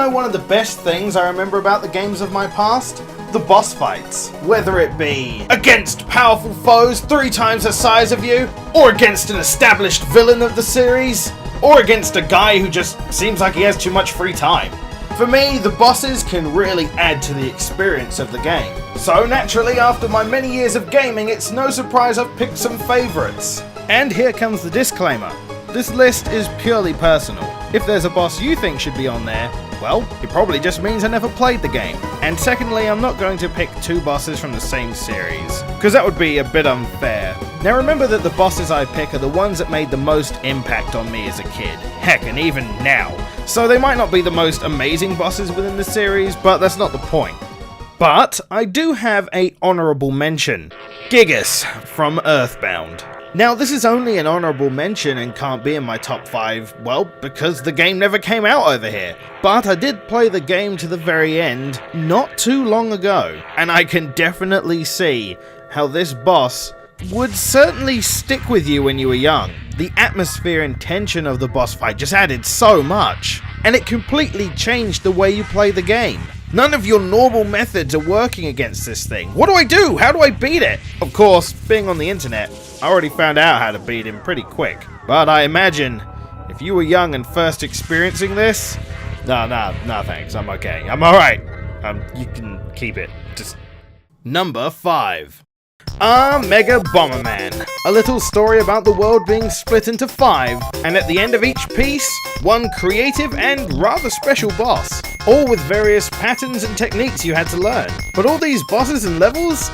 know one of the best things I remember about the games of my past? The boss fights. Whether it be against powerful foes 3 times the size of you, or against an established villain of the series, or against a guy who just seems like he has too much free time. For me, the bosses can really add to the experience of the game. So naturally, after my many years of gaming, it's no surprise I've picked some favourites. And here comes the disclaimer. This list is purely personal. If there's a boss you think should be on there, well, it probably just means I never played the game. And secondly, I'm not going to pick 2 bosses from the same series, because that would be a bit unfair. Now remember that the bosses I pick are the ones that made the most impact on me as a kid. Heck, and even now. So they might not be the most amazing bosses within the series, but that's not the point. But I do have a honourable mention. Gigas from Earthbound. Now this is only an honourable mention and can't be in my top 5, well, because the game never came out over here. But I did play the game to the very end not too long ago, and I can definitely see how this boss would certainly stick with you when you were young. The atmosphere and tension of the boss fight just added so much, and it completely changed the way you play the game. None of your normal methods are working against this thing. What do I do? How do I beat it? Of course, being on the internet, I already found out how to beat him pretty quick. But I imagine, if you were young and first experiencing this, no thanks, I'm okay. I'm alright. You can keep it. Just Number 5. Mega Bomberman. A little story about the world being split into 5, and at the end of each piece, one creative and rather special boss, all with various patterns and techniques you had to learn. But all these bosses and levels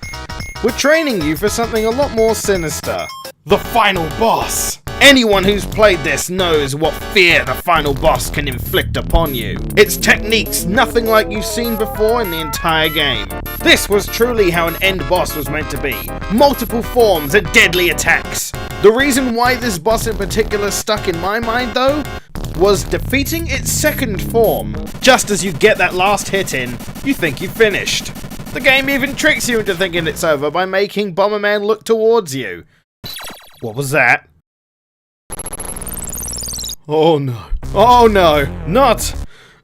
were training you for something a lot more sinister. The final boss! Anyone who's played this knows what fear the final boss can inflict upon you. Its techniques nothing like you've seen before in the entire game. This was truly how an end boss was meant to be. Multiple forms and deadly attacks. The reason why this boss in particular stuck in my mind though, was defeating its second form. Just as you get that last hit in, you think you've finished. The game even tricks you into thinking it's over by making Bomberman look towards you. What was that? Oh no, not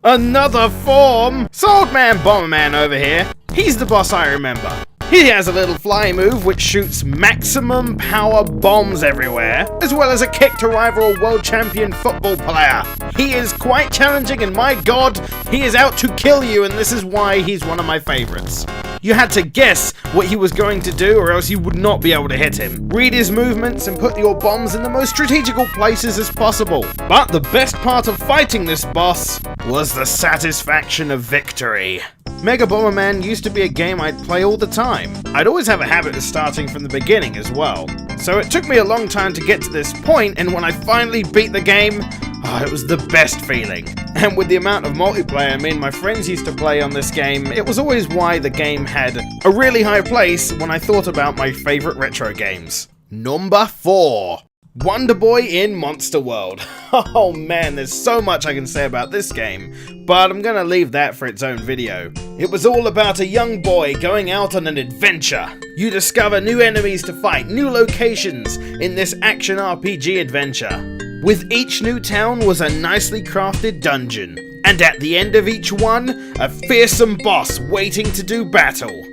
another form! Swordman Bomberman over here. He's the boss I remember. He has a little fly move which shoots maximum power bombs everywhere, as well as a kick to rival a world champion football player. He is quite challenging and my god, he is out to kill you, and this is why he's one of my favourites. You had to guess what he was going to do or else you would not be able to hit him. Read his movements and put your bombs in the most strategical places as possible. But the best part of fighting this boss was the satisfaction of victory. Mega Bomberman used to be a game I'd play all the time. I'd always have a habit of starting from the beginning as well. So it took me a long time to get to this point, and when I finally beat the game, it was the best feeling. And with the amount of multiplayer me and my friends used to play on this game, it was always why the game had a really high place when I thought about my favourite retro games. Number 4. Wonder Boy in Monster World. Oh man, there's so much I can say about this game, but I'm gonna leave that for its own video. It was all about a young boy going out on an adventure. You discover new enemies to fight, new locations in this action RPG adventure. With each new town was a nicely crafted dungeon, and at the end of each one, a fearsome boss waiting to do battle.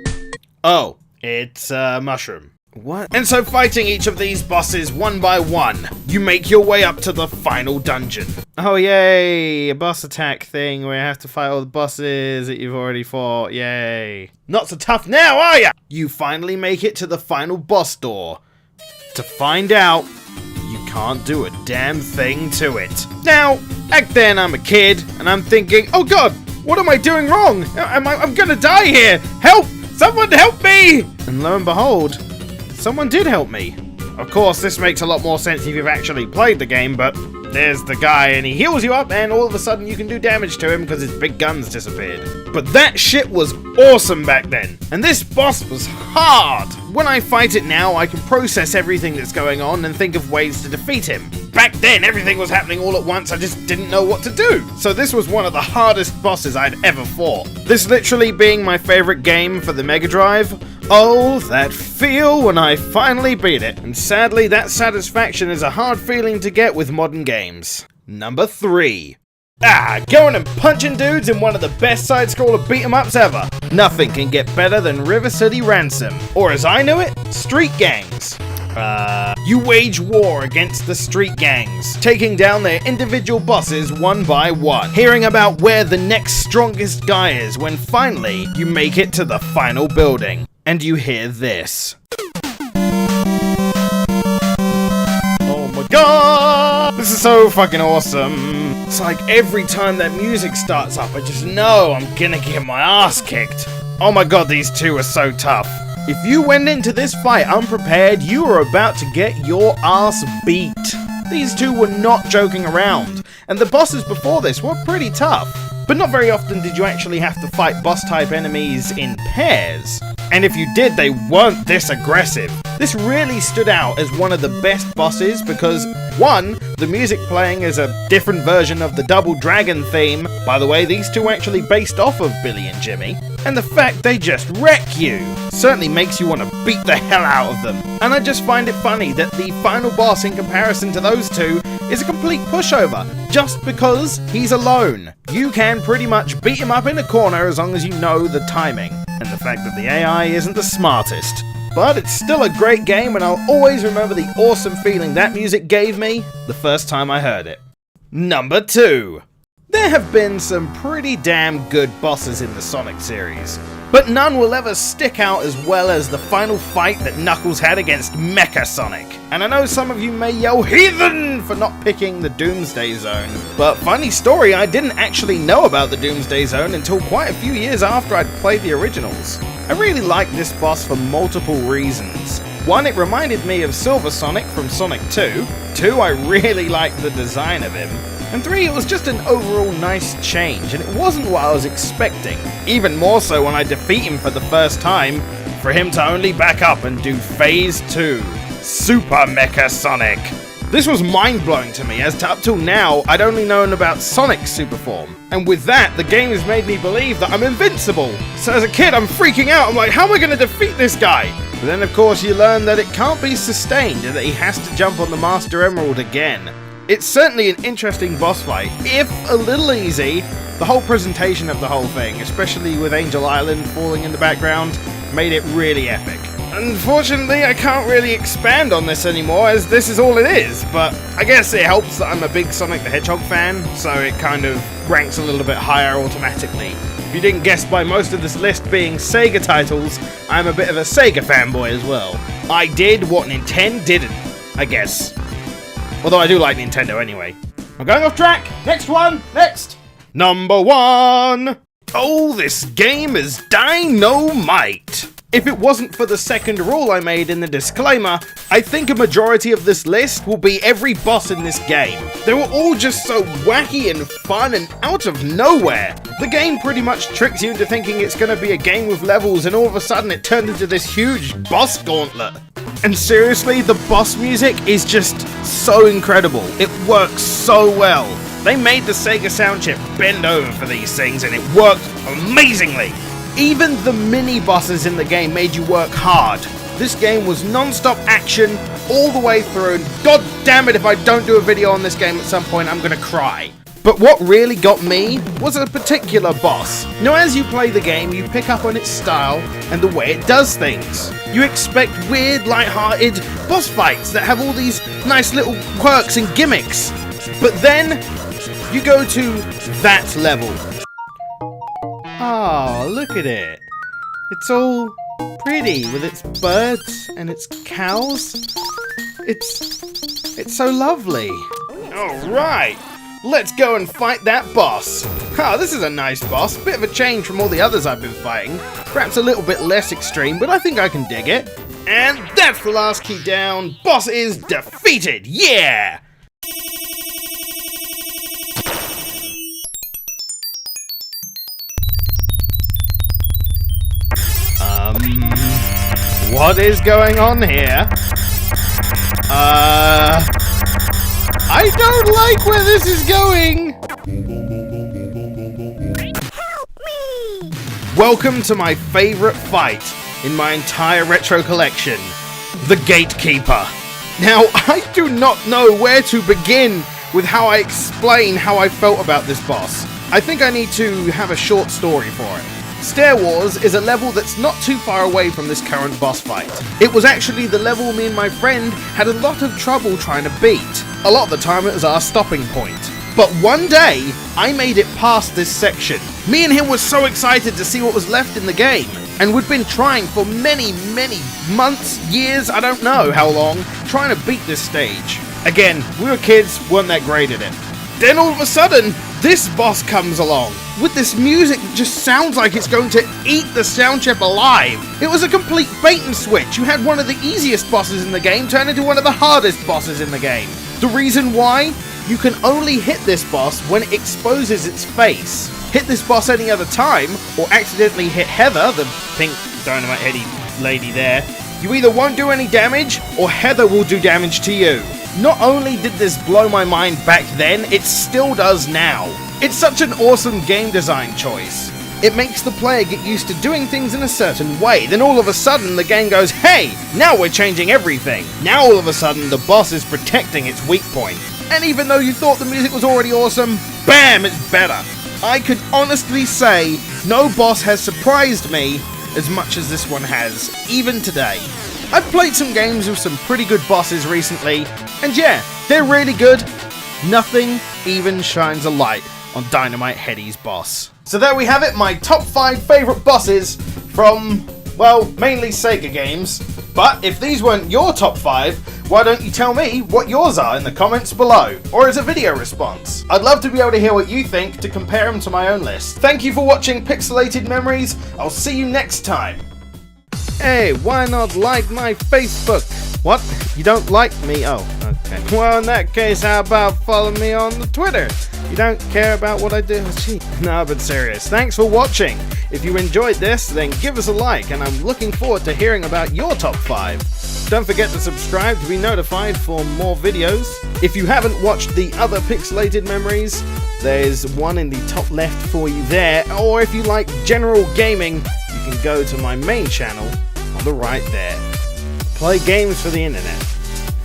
Oh, it's a mushroom. What? And so fighting each of these bosses one by one, you make your way up to the final dungeon. Oh yay, a boss attack thing where you have to fight all the bosses that you've already fought, yay. Not so tough now, are ya? You finally make it to the final boss door, to find out you can't do a damn thing to it. Now, back then I'm a kid, and I'm thinking, oh god, what am I doing wrong? I'm gonna die here, help, someone help me! And lo and behold, someone did help me. Of course, this makes a lot more sense if you've actually played the game, but there's the guy and he heals you up and all of a sudden you can do damage to him because his big guns disappeared. But that shit was awesome back then. And this boss was hard. When I fight it now, I can process everything that's going on and think of ways to defeat him. Back then, everything was happening all at once, I just didn't know what to do. So this was one of the hardest bosses I'd ever fought. This literally being my favorite game for the Mega Drive. Oh, that feel when I finally beat it. And sadly, that satisfaction is a hard feeling to get with modern games. Number 3. Going and punching dudes in one of the best side-scroller beat-em-ups ever. Nothing can get better than River City Ransom, or as I know it, street gangs. You wage war against the street gangs, taking down their individual bosses one by one, hearing about where the next strongest guy is when finally you make it to the final building, and you hear this. Oh my god! This is so fucking awesome. It's like every time that music starts up, I just know I'm gonna get my ass kicked. Oh my god, these two are so tough. If you went into this fight unprepared, you were about to get your ass beat. These two were not joking around, and the bosses before this were pretty tough. But not very often did you actually have to fight boss-type enemies in pairs. And if you did, they weren't this aggressive. This really stood out as one of the best bosses because, one, the music playing is a different version of the Double Dragon theme. By the way, these two are actually based off of Billy and Jimmy. And the fact they just wreck you certainly makes you want to beat the hell out of them. And I just find it funny that the final boss in comparison to those two is a complete pushover, just because he's alone. You can pretty much beat him up in a corner as long as you know the timing, and the fact that the AI isn't the smartest. But it's still a great game, and I'll always remember the awesome feeling that music gave me the first time I heard it. Number 2. There have been some pretty damn good bosses in the Sonic series, but none will ever stick out as well as the final fight that Knuckles had against Mecha Sonic. And I know some of you may yell heathen for not picking the Doomsday Zone, but funny story, I didn't actually know about the Doomsday Zone until quite a few years after I'd played the originals. I really liked this boss for multiple reasons. One, it reminded me of Silver Sonic from Sonic 2. 2, I really liked the design of him. And 3, it was just an overall nice change, and it wasn't what I was expecting. Even more so when I defeat him for the first time, for him to only back up and do Phase 2, Super Mecha Sonic. This was mind-blowing to me, as to up till now, I'd only known about Sonic's super form. And with that, the game has made me believe that I'm invincible. So as a kid, I'm freaking out, I'm like, how am I going to defeat this guy? But then of course you learn that it can't be sustained, and that he has to jump on the Master Emerald again. It's certainly an interesting boss fight, if a little easy. The whole presentation of the whole thing, especially with Angel Island falling in the background, made it really epic. Unfortunately, I can't really expand on this anymore, as this is all it is, but I guess it helps that I'm a big Sonic the Hedgehog fan, so it kind of ranks a little bit higher automatically. If you didn't guess by most of this list being Sega titles, I'm a bit of a Sega fanboy as well. I did what Nintendo didn't, I guess. Although I do like Nintendo anyway. I'm going off track! Next one! Next! Number 1! Oh, this game is Dynomite! If it wasn't for the second rule I made in the disclaimer, I think a majority of this list will be every boss in this game. They were all just so wacky and fun and out of nowhere. The game pretty much tricks you into thinking it's going to be a game with levels, and all of a sudden it turned into this huge boss gauntlet. And seriously, the boss music is just so incredible. It works so well. They made the Sega sound chip bend over for these things, and it worked amazingly. Even the mini-bosses in the game made you work hard. This game was non-stop action all the way through, and god damn it if I don't do a video on this game at some point, I'm gonna cry. But what really got me was a particular boss. Now as you play the game, you pick up on its style and the way it does things. You expect weird, light-hearted boss fights that have all these nice little quirks and gimmicks. But then, you go to that level. Oh, look at it. It's all pretty with its birds and its cows. It's so lovely. Alright, let's go and fight that boss. This is a nice boss. Bit of a change from all the others I've been fighting. Perhaps a little bit less extreme, but I think I can dig it. And that's the last key down. Boss is defeated. Yeah! What is going on here? I don't like where this is going! Help me! Welcome to my favorite fight in my entire retro collection, the Gatekeeper. Now, I do not know where to begin with how I explain how I felt about this boss. I think I need to have a short story for it. Stair Wars is a level that's not too far away from this current boss fight. It was actually the level me and my friend had a lot of trouble trying to beat. A lot of the time it was our stopping point. But one day, I made it past this section. Me and him were so excited to see what was left in the game. And we'd been trying for many months, years, I don't know how long, trying to beat this stage. Again, we were kids, weren't that great at it. Then all of a sudden, this boss comes along, with this music that just sounds like it's going to eat the sound chip alive. It was a complete bait and switch. You had one of the easiest bosses in the game turn into one of the hardest bosses in the game. The reason why? You can only hit this boss when it exposes its face. Hit this boss any other time, or accidentally hit Heather, the pink Dynomite heady lady there, you either won't do any damage, or Heather will do damage to you. Not only did this blow my mind back then, it still does now. It's such an awesome game design choice. It makes the player get used to doing things in a certain way, then all of a sudden the game goes, hey, now we're changing everything. Now all of a sudden the boss is protecting its weak point. And even though you thought the music was already awesome, bam, it's better. I can honestly say, no boss has surprised me as much as this one has, even today. I've played some games with some pretty good bosses recently, and yeah, they're really good. Nothing even shines a light on Dynomite Heady's boss. So there we have it, my top 5 favourite bosses from, well, mainly Sega games. But if these weren't your top 5, why don't you tell me what yours are in the comments below, or as a video response? I'd love to be able to hear what you think to compare them to my own list. Thank you for watching Pixelated Memories. I'll see you next time. Hey, why not like my Facebook? What? You don't like me? Oh, okay. Well, in that case, how about follow me on the Twitter? You don't care about what I do? Gee. No, but serious. Thanks for watching. If you enjoyed this, then give us a like, and I'm looking forward to hearing about your top 5. Don't forget to subscribe to be notified for more videos. If you haven't watched the other Pixelated Memories, there's one in the top left for you there, or if you like general gaming, you can go to my main channel on the right there. Play games for the internet.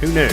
Who knew?